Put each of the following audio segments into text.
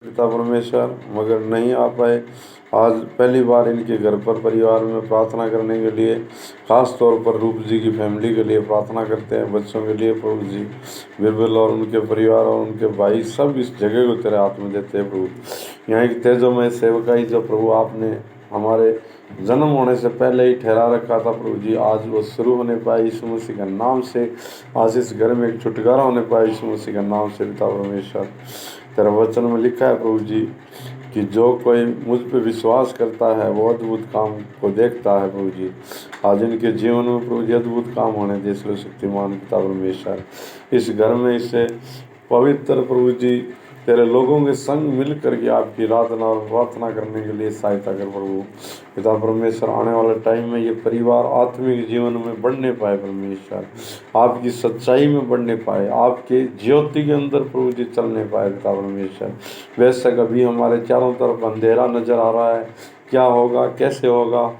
पिता परमेश्वर मगर नहीं आ पाए। आज पहली बार इनके घर पर परिवार में प्रार्थना करने के लिए खास तौर पर रूप जी की फैमिली के लिए प्रार्थना करते हैं, बच्चों के लिए प्रभु जी, बिरबल और उनके परिवार और उनके भाई सब इस जगह को तेरे हाथ में देते हैं प्रभु। यहाँ की तेजोमय सेवकाई जो प्रभु आपने हमारे जन्म होने से पहले ही ठहरा रखा था प्रभु जी, आज वो शुरू होने पाए यीशु मसीह के नाम से। आज इस घर में एक छुटकारा होने पाए यीशु मसीह के नाम से पिता परमेश्वर। तेरा वचन में लिखा है प्रभु जी कि जो कोई मुझ पे विश्वास करता है वो अद्भुत काम को देखता है प्रभु जी। आज इनके जीवन में प्रभु जी अद्भुत काम होने दे सर्वशक्तिमान पिता परमेश्वर। इस घर में इससे पवित्र प्रभु जी तेरे लोगों के संग मिल करके आपकी आराधना और प्रार्थना करने के लिए सहायता कर प्रभु पिता परमेश्वर। आने वाले टाइम में ये परिवार आत्मिक जीवन में बढ़ने पाए परमेश्वर, आपकी सच्चाई में बढ़ने पाए, आपके ज्योति के अंदर प्रभु जी चलने पाए पिता परमेश्वर। वैसे कभी हमारे चारों तरफ अंधेरा नजर आ रहा है, क्या होगा कैसे होगा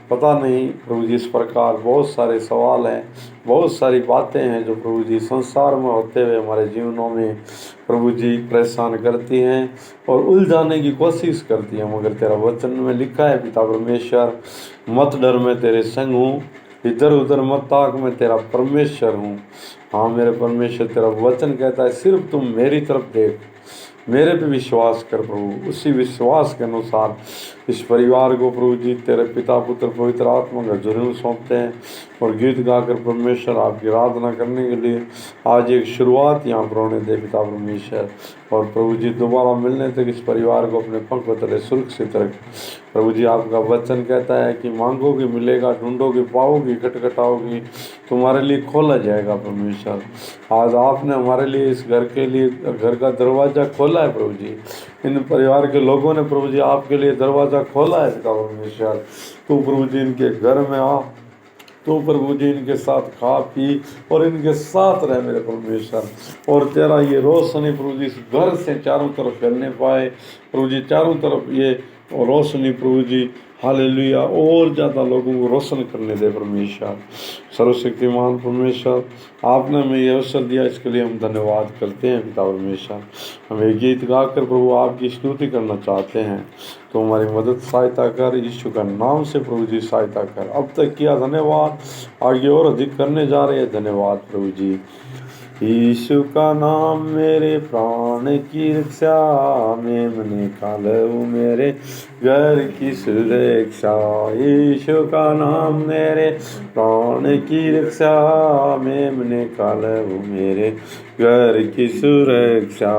पता नहीं प्रभु जी। इस प्रकार बहुत सारे सवाल हैं, बहुत सारी बातें हैं जो प्रभु जी संसार में होते हुए हमारे जीवनों में प्रभु जी परेशान करती हैं और उलझाने की कोशिश करती हैं। मगर तेरा वचन में लिखा है पिता परमेश्वर, मत डर मैं तेरे संग हूँ, इधर उधर मत ताक मैं तेरा परमेश्वर हूँ। हाँ मेरे परमेश्वर, तेरा वचन कहता है सिर्फ तुम मेरी तरफ देख, मेरे पे विश्वास कर प्रभु। उसी विश्वास के अनुसार इस परिवार को प्रभु जी तेरे पिता पुत्र पवित्र आत्मा का जरूर सौंपते हैं और गीत गाकर परमेश्वर आपकी आराधना करने के लिए आज एक शुरुआत यहाँ पर होने दे पिता परमेश्वर। और प्रभु जी दोबारा मिलने तक इस परिवार को अपने पंख तले सुरक्षित रख प्रभु जी। आपका वचन कहता है कि मांगोगे मिलेगा, ढूंढोगे पाओगी, खटखटाओगी तुम्हारे लिए खोला जाएगा परमेश्वर। आज आपने हमारे लिए इस घर के लिए घर का दरवाज़ा खोला है प्रभु जी। इन परिवार के लोगों ने प्रभु जी आपके लिए दरवाज़ा खोला है पिता परमेश्वर। तो प्रभु जी इनके घर में आ, तो प्रभु जी इनके साथ खा पी और इनके साथ रहे मेरे परमेश्वर। और तेरा ये रोशनी प्रभु जी इस घर से चारों तरफ फैलने पाए प्रभु जी, चारों तरफ ये रोशनी प्रभु जी हालेलुया और ज़्यादा लोगों को रोशन करने दे परमेश्वर। सर्वशक्तिमान परमेश्वर, आपने हमें यह अवसर दिया, इसके लिए हम धन्यवाद करते हैं पिता परमेश्वर। हमें गीत गाकर प्रभु आपकी स्तुति करना चाहते हैं, तो हमारी मदद सहायता कर यीशु का नाम से प्रभु जी सहायता कर। अब तक किया धन्यवाद, आगे और अधिक करने जा रहे हैं धन्यवाद प्रभु जी। यीशु का नाम मेरे प्राण की रक्षा में, मैंने कालू मेरे घर की सुरक्षा। यीशु का नाम मेरे प्राण की रक्षा में, मैंने कालू मेरे घर की सुरक्षा।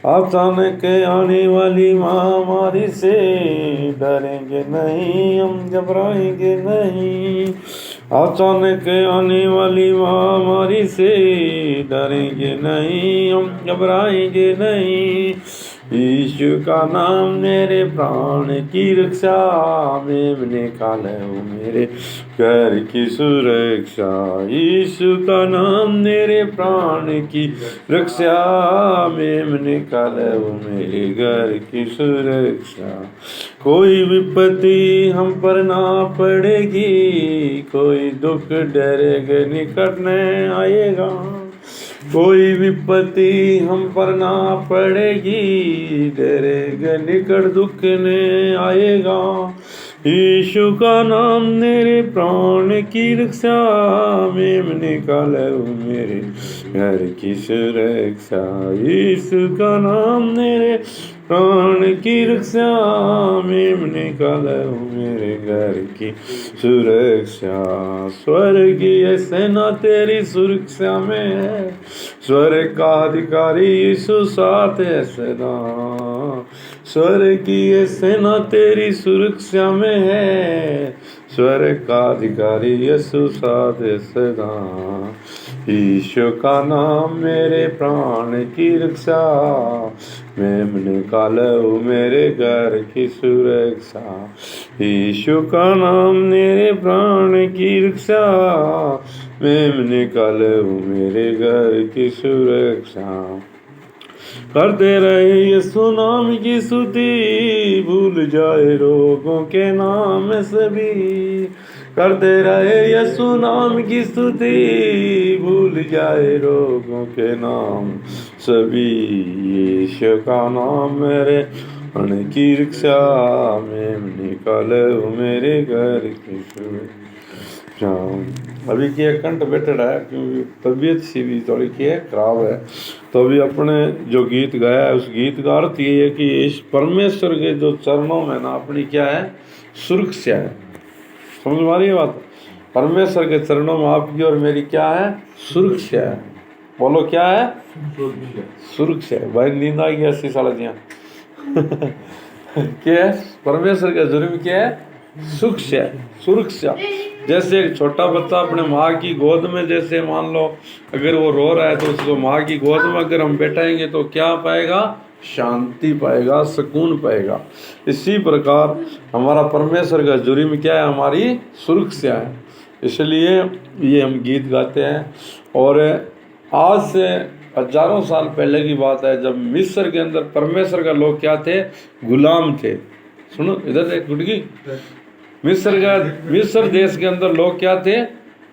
अचानक आने वाली महामारी से डरेंगे नहीं, हम घबराएंगे नहीं। अचानक आने वाली महामारी से डरेंगे नहीं, हम घबराएंगे नहीं। यीशु का नाम मेरे प्राण की रक्षा में, मैंने काला हूँ मेरे घर की सुरक्षा। यीशु का नाम मेरे प्राण की रक्षा में, मैंने काला हूँ मेरे घर की सुरक्षा। कोई विपत्ति हम पर ना पड़ेगी, कोई दुख डरेगा निकट न आएगा। कोई विपत्ति हम पर ना पड़ेगी, डरेगा निकट दुख न आएगा। यीशु का नाम मेरे प्राण की रक्षा में, मैंने काला हूँ मेरे घर की सुरक्षा। यीशु का नाम मेरे प्राण की रक्षा में, मैंने काला हूँ मेरे घर की सुरक्षा। स्वर्गीय सेना तेरी सुरक्षा में है, स्वर्ग का अधिकारी यीशु साथ है सदा। स्वर्गीय सेना तेरी सुरक्षा में है, स्वर्ग का अधिकारी यीशु साथ है सदा। यीशु का नाम मेरे प्राण की रक्षा में, मैंने काला हूँ मेरे घर की सुरक्षा। यीशु का नाम मेरे प्राण की रक्षा में, मैंने काला हूँ मेरे घर की सुरक्षा। करते रहे यीशु नाम की स्तुति, भूल जाए रोगों के नाम सभी। करते रहे यीशु नाम की स्तुति, भूल जाए रोगों के नाम सभी यीशु का नाम मेरे अण की रिक्शा में निकाले मेरे घर की शाम। अभी की कंठ बैठा है क्योंकि तबीयत सी भी थोड़ी की है खराब है। तो अभी अपने जो गीत गाया है उस गीत का अर्थ ये है कि इस परमेश्वर के जो चरणों में ना अपनी क्या है सुरक्षा है। समझ में आ रही है बात? परमेश्वर के चरणों में आपकी और मेरी क्या है सुरक्षा है। बोलो क्या है सुरक्षा है। भाई नींद आ गई 80 साल दिया क्या है परमेश्वर का जुर्म क्या है सुरक्षा सुरक्षा। जैसे एक छोटा बच्चा अपने माँ की गोद में जैसे मान लो अगर वो रो रहा है तो उसको माँ की गोद में अगर हम बैठाएंगे तो क्या पाएगा शांति पाएगा सुकून पाएगा। इसी प्रकार हमारा परमेश्वर का जुर्म क्या है हमारी सुरक्षा है। इसलिए ये हम गीत गाते हैं। और आज से हजारों साल पहले की बात है जब मिस्र के अंदर परमेश्वर का लोग क्या थे गुलाम थे। सुनो इधर से गुटकी मिस्र देश के अंदर लोग क्या थे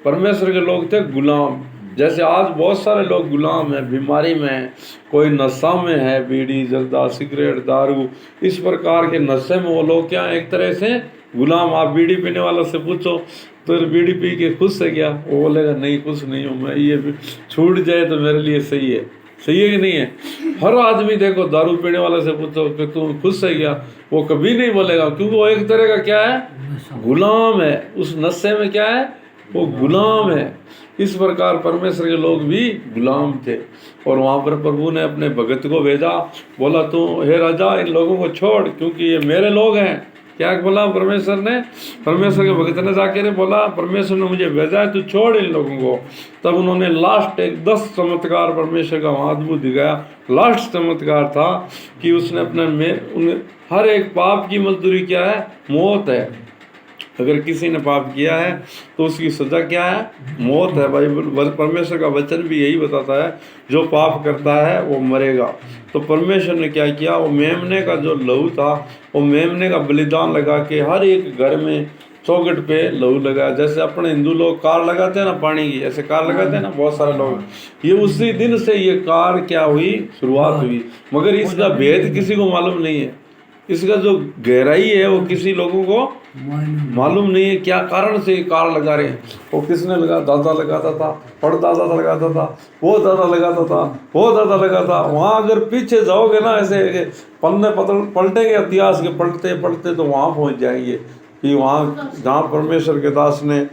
परमेश्वर के लोग थे गुलाम। जैसे आज बहुत सारे लोग गुलाम हैं बीमारी में है कोई नशा में है बीड़ी जर्दा सिगरेट दारू इस प्रकार के नशे में वो लोग क्या एक तरह से गुलाम। आप बीड़ी पीने वालों से पूछो तो बीड़ी पी के खुश है क्या वो बोलेगा नहीं खुश नहीं हूँ मैं ये छूट जाए तो मेरे लिए सही है कि नहीं है। हर आदमी देखो दारू पीने वाले से पूछो कि तू खुश है क्या वो कभी नहीं बोलेगा क्योंकि वो एक तरह का क्या है गुलाम है। उस नशे में क्या है वो गुलाम है। इस प्रकार परमेश्वर के लोग भी गुलाम थे और वहाँ पर प्रभु ने अपने भगत को भेजा बोला तू हे राजा इन लोगों को छोड़ क्योंकि ये मेरे लोग हैं। क्या बोला परमेश्वर ने परमेश्वर के भगत ने जाके ने बोला परमेश्वर ने मुझे भेजा है तू छोड़ इन लोगों को। तब उन्होंने लास्ट एक 10 चमत्कार परमेश्वर का वहाँ अद्भुत दिखाया। लास्ट चमत्कार था कि उसने अपने हर एक पाप की मजदूरी क्या है मौत है। अगर किसी ने पाप किया है तो उसकी सजा क्या है मौत है। बाइबल परमेश्वर का वचन भी यही बताता है जो पाप करता है वो मरेगा। तो परमेश्वर ने क्या किया वो मेमने का जो लहू था वो मेमने का बलिदान लगा के हर एक घर में चौखट पे लहू लगाया। जैसे अपने हिंदू लोग कार लगाते हैं ना पानी की ऐसे कार लगाते हैं ना बहुत सारे लोग ये उसी दिन से ये कार क्या हुई शुरुआत हुई। मगर इसका भेद किसी को मालूम नहीं है। इसका जो गहराई है वो किसी लोगों को मालूम नहीं है क्या कारण से कार लगा रहे हैं। वो किसने लगा दादा लगाता था परदादा लगाता था वो दादा लगाता था वो दादा लगाता। वहाँ अगर पीछे जाओगे ना ऐसे पन्ने पलटेंगे इतिहास के पलटते पलटते तो वहाँ पहुँच जाएंगे कि वहाँ जहाँ परमेश्वर के दास ने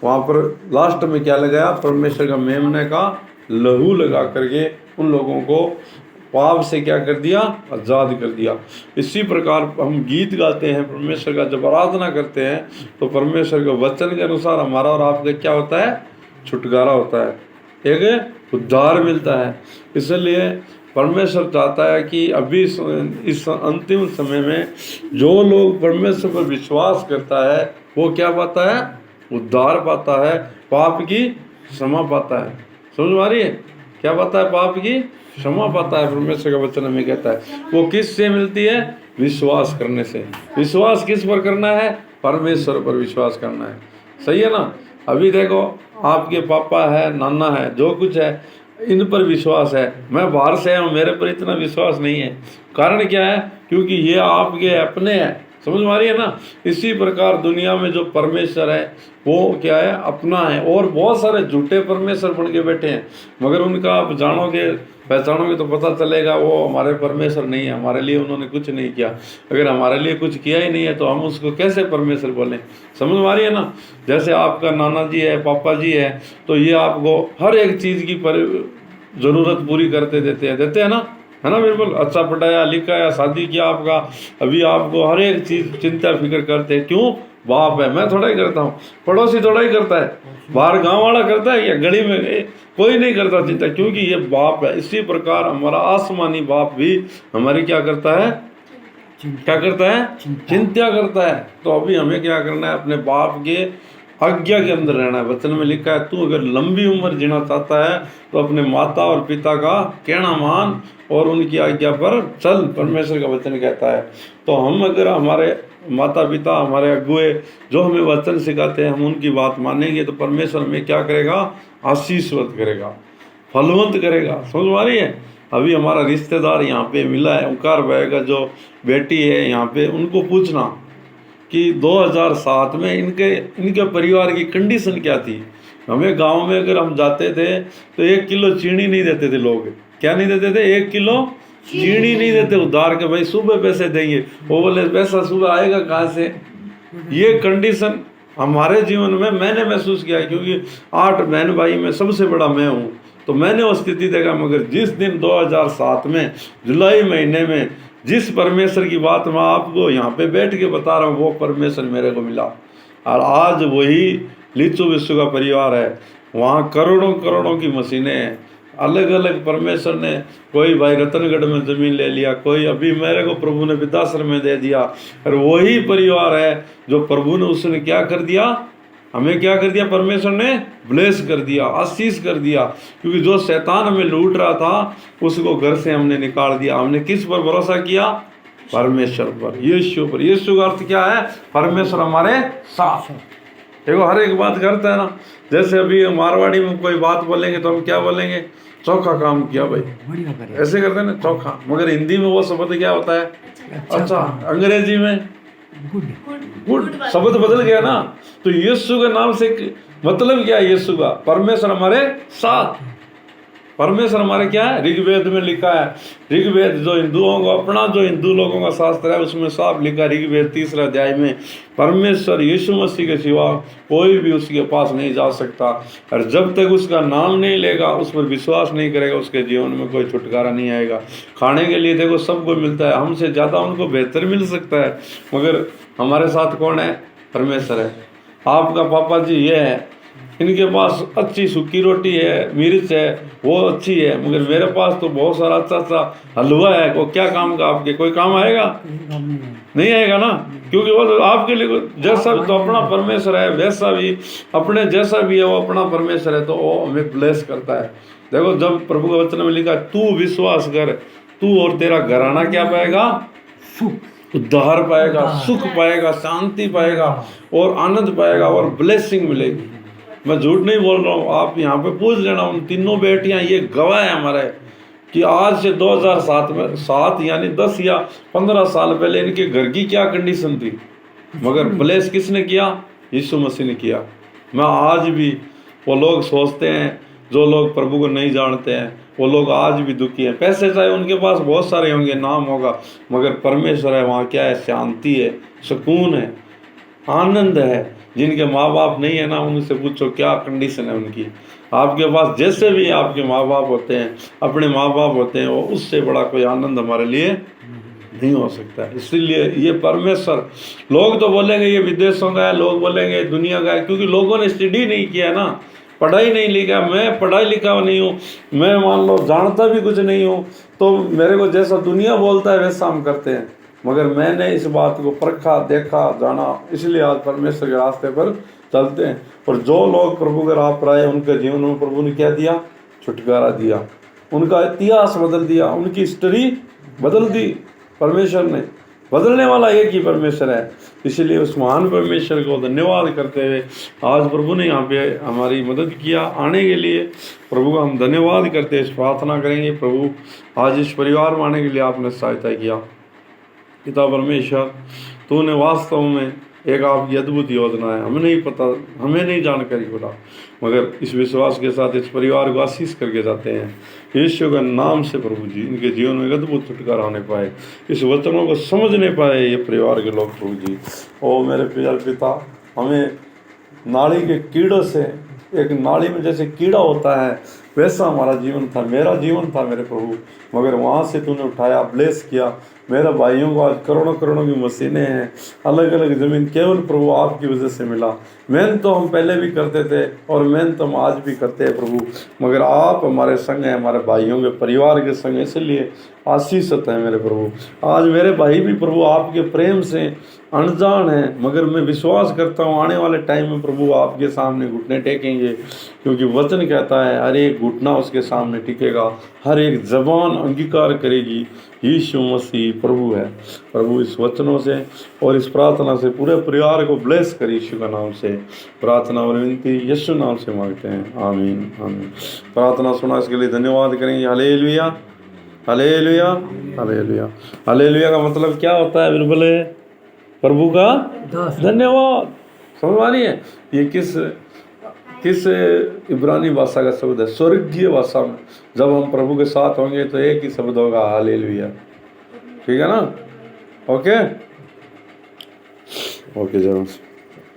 वहाँ पर लास्ट में क्या लगाया परमेश्वर का मेमने का लहू लगा करके उन लोगों को पाप से क्या कर दिया आज़ाद कर दिया। इसी प्रकार हम गीत गाते हैं परमेश्वर का जब आराधना करते हैं तो परमेश्वर के वचन के अनुसार हमारा और आपका क्या होता है छुटकारा होता है एक उद्धार मिलता है। इसलिए परमेश्वर चाहता है कि अभी इस अंतिम समय में जो लोग परमेश्वर पर विश्वास करता है वो क्या पाता है उद्धार पाता है पाप की क्षमा पाता है। समझ में आ रही है क्या पाता है पाप की क्षमा पाता है। परमेश्वर का वचन हमें कहता है वो किस से मिलती है विश्वास करने से। विश्वास किस पर करना है परमेश्वर पर विश्वास करना है। सही है ना। अभी देखो आपके पापा है नाना है जो कुछ है इन पर विश्वास है। मैं बाहर से आया हूँ मेरे पर इतना विश्वास नहीं है। कारण क्या है क्योंकि ये आपके अपने हैं। समझ में आ रही है ना। इसी प्रकार दुनिया में जो परमेश्वर है वो क्या है अपना है और बहुत सारे झूठे परमेश्वर बन के बैठे हैं मगर उनका आप जानोगे पहचानोगे तो पता चलेगा वो हमारे परमेश्वर नहीं है। हमारे लिए उन्होंने कुछ नहीं किया। अगर हमारे लिए कुछ किया ही नहीं है तो हम उसको कैसे परमेश्वर बोलें। समझ में आ रही है ना। जैसे आपका नाना जी है पापा जी है तो ये आपको हर एक चीज़ की ज़रूरत पूरी करते देते हैं ना है ना। बिल्कुल अच्छा पढ़ाया लिखाया शादी किया आपका अभी आपको हर एक चीज़ चिंता फिक्र करते हैं। क्यों बाप है मैं थोड़ा ही करता हूँ पड़ोसी थोड़ा ही करता है बाहर गांव वाला करता है या गली में कोई नहीं करता चिंता क्योंकि ये बाप है। इसी प्रकार हमारा आसमानी बाप भी हमारी क्या करता है क्या करता है चिंता करता है। तो अभी हमें क्या करना है अपने बाप के आज्ञा के अंदर रहना है। वचन में लिखा है तू अगर लंबी उम्र जीना चाहता है तो अपने माता और पिता का कहना मान और उनकी आज्ञा पर चल। परमेश्वर का वचन कहता है। तो हम अगर हमारे माता पिता हमारे अगुए जो हमें वचन सिखाते हैं हम उनकी बात मानेंगे तो परमेश्वर हमें क्या करेगा आशीषवत करेगा फलवंत करेगा। समझ आ रही है अभी हमारा रिश्तेदार यहाँ पे मिला है, ओंकार भाई का जो बेटी है यहाँ पे, उनको पूछना कि 2007 में इनके परिवार की कंडीशन क्या थी। हमें गांव में अगर हम जाते थे तो 1 किलो चीनी नहीं देते थे लोग। क्या नहीं देते थे? 1 किलो चीनी नहीं देते उधार के, भाई सुबह पैसे देंगे। वो बोले पैसा सुबह आएगा कहाँ से? ये कंडीशन हमारे जीवन में मैंने महसूस किया, क्योंकि 8 बहन भाई में सबसे बड़ा मैं हूँ, तो मैंने वो स्थिति देखा। मगर जिस दिन 2007 में जुलाई महीने में जिस परमेश्वर की बात मैं आपको यहाँ पे बैठ के बता रहा हूँ, वो परमेश्वर मेरे को मिला। और आज वही लीचू विश्व का परिवार है, वहाँ करोड़ों करोड़ों की मशीनें हैं, अलग अलग परमेश्वर ने, कोई भाई रतनगढ़ में ज़मीन ले लिया, कोई अभी मेरे को प्रभु ने विदाश्रम में दे दिया। और वही परिवार है जो प्रभु ने, उसने क्या कर दिया, हमें क्या कर दिया, परमेश्वर ने ब्लेस कर दिया, आशीष कर दिया। क्योंकि जो शैतान हमें लूट रहा था उसको घर से हमने निकाल दिया। हमने किस पर भरोसा किया? परमेश्वर पर, यीशु पर। यीशु का अर्थ क्या है? परमेश्वर हमारे साथ। देखो हर एक बात करता है ना, जैसे अभी मारवाड़ी में कोई बात बोलेंगे तो हम क्या बोलेंगे? चौखा काम किया भाई, ऐसे करते हैं ना, चौखा। मगर हिंदी में वो शब्द क्या होता है? अच्छा। अंग्रेजी में गुड शब्द बदल गया ना। तो यीशु के नाम से मतलब क्या है? यीशु का, परमेश्वर हमारे साथ। परमेश्वर हमारे क्या है? ऋग्वेद में लिखा है। ऋग्वेद जो हिंदुओं को अपना, जो हिंदू लोगों का शास्त्र है, उसमें साफ लिखा है ऋग्वेद 3 अध्याय में, परमेश्वर यीशु मसीह के सिवा कोई भी उसके पास नहीं जा सकता। और जब तक उसका नाम नहीं लेगा, उस पर विश्वास नहीं करेगा, उसके जीवन में कोई छुटकारा नहीं आएगा। खाने के लिए देखो सबको मिलता है, हमसे ज़्यादा उनको बेहतर मिल सकता है, मगर हमारे साथ कौन है? परमेश्वर है। आपका पापा जी ये है, इनके पास अच्छी सूखी रोटी है, मिर्च है, वो अच्छी है, मगर मेरे पास तो बहुत सारा अच्छा अच्छा हलवा है। वो क्या काम का आपके? कोई काम आएगा? नहीं आएगा ना, क्योंकि वो तो आपके लिए जैसा भी तो अपना परमेश्वर है, वैसा भी अपने जैसा भी है वो अपना परमेश्वर है, तो वो हमें ब्लेस करता है। देखो जब प्रभु के वचन में लिखा, तू विश्वास कर, तू और तेरा घराना क्या पाएगा? उद्धार पाएगा, सुख पाएगा, शांति पाएगा और आनंद पाएगा और ब्लेसिंग मिलेगी। मैं झूठ नहीं बोल रहा हूँ, आप यहाँ पे पूछ लेना। उन तीनों बेटियाँ ये गवाह है हमारे कि आज से 2007 में, 7 यानी 10 या 15 साल पहले इनके घर की क्या कंडीशन थी, मगर ब्लेस किसने किया? यीशु मसीह ने किया। मैं आज भी, वो लोग सोचते हैं, जो लोग प्रभु को नहीं जानते हैं, वो लोग आज भी दुखी हैं। पैसे चाहे उनके पास बहुत सारे होंगे, नाम होगा, मगर परमेश्वर है, वहाँ क्या है? शांति है, सुकून है, आनंद है। जिनके माँ बाप नहीं है ना, उनसे पूछो क्या कंडीशन है उनकी। आपके पास जैसे भी आपके माँ बाप होते हैं, अपने माँ बाप होते हैं, वो उससे बड़ा कोई आनंद हमारे लिए नहीं हो सकता है। इसीलिए ये परमेश्वर, लोग तो बोलेंगे ये विदेशों का है, लोग बोलेंगे दुनिया का है, क्योंकि लोगों ने स्टडी नहीं किया ना, पढ़ाई नहीं लिखा। मैं पढ़ाई लिखा नहीं हूँ, मैं मान लो जानता भी कुछ नहीं हूँ, तो मेरे को जैसा दुनिया बोलता है वैसा हम करते हैं। मगर मैंने इस बात को परखा, देखा, जाना, इसलिए आज परमेश्वर के रास्ते पर चलते हैं। और जो लोग प्रभु के राह पर आए, उनके जीवन में प्रभु ने क्या दिया? छुटकारा दिया, उनका इतिहास बदल दिया, उनकी हिस्ट्री बदल दी। परमेश्वर ने, बदलने वाला एक ही परमेश्वर है। इसलिए उस महान परमेश्वर को धन्यवाद करते हुए आज प्रभु ने यहाँ पे हमारी मदद किया आने के लिए, प्रभु का हम धन्यवाद करते हैं। प्रार्थना करेंगे, प्रभु आज इस परिवार में आने के लिए आपने सहायता किया। पिता परमेश्वर, तूने वास्तव में एक आपकी अद्भुत योजना है, हमें नहीं पता, हमें नहीं जानकारी पड़ा, मगर इस विश्वास के साथ इस परिवार को आशीष करके जाते हैं यीशु के नाम से। प्रभु जी, इनके जीवन में अद्भुत छुटकारा होने पाए, इस वचनों को समझने पाए ये परिवार के लोग। प्रभु जी, ओ मेरे प्यारे पिता, हमें नाली के कीड़ों से, एक नाली में जैसे कीड़ा होता है वैसा हमारा जीवन था, मेरा जीवन था मेरे प्रभु, मगर वहाँ से तूने उठाया, ब्लेस किया। मेरे भाइयों को आज करोड़ों करोड़ों की मशीनें हैं, अलग अलग ज़मीन केवल प्रभु आपकी वजह से मिला। मेहनत तो हम पहले भी करते थे और मेहनत तो हम आज भी करते हैं प्रभु, मगर आप हमारे संग हैं, हमारे भाइयों के परिवार के संग, इसलिए आशीषित है मेरे प्रभु। आज मेरे भाई भी प्रभु आपके प्रेम से अनजान है, मगर मैं विश्वास करता हूँ आने वाले टाइम में प्रभु आपके सामने घुटने टेकेंगे, क्योंकि वचन कहता है हर एक घुटना उसके सामने टिकेगा, हर एक जबान अंगीकार करेगी यीशु मसीह प्रभु है। प्रभु इस वचनों से और इस प्रार्थना से पूरे परिवार को ब्लेस कर यीशु का नाम से प्रार्थना और विनती यीशु नाम से मांगते हैं, आमीन आमीन। प्रार्थना सुना इसके लिए धन्यवाद करेंगे। हालेलुया। Hallelujah, hallelujah. हालेलुया का मतलब क्या होता है? बिल्कुल प्रभु का धन्यवाद। समझ आ रही है? ये किस इब्रानी भाषा का शब्द है? स्वर्गीय भाषा में जब हम प्रभु के साथ होंगे तो एक ही शब्द होगा, हालेलुया। ठीक है ना? ओके, ओके जरूर।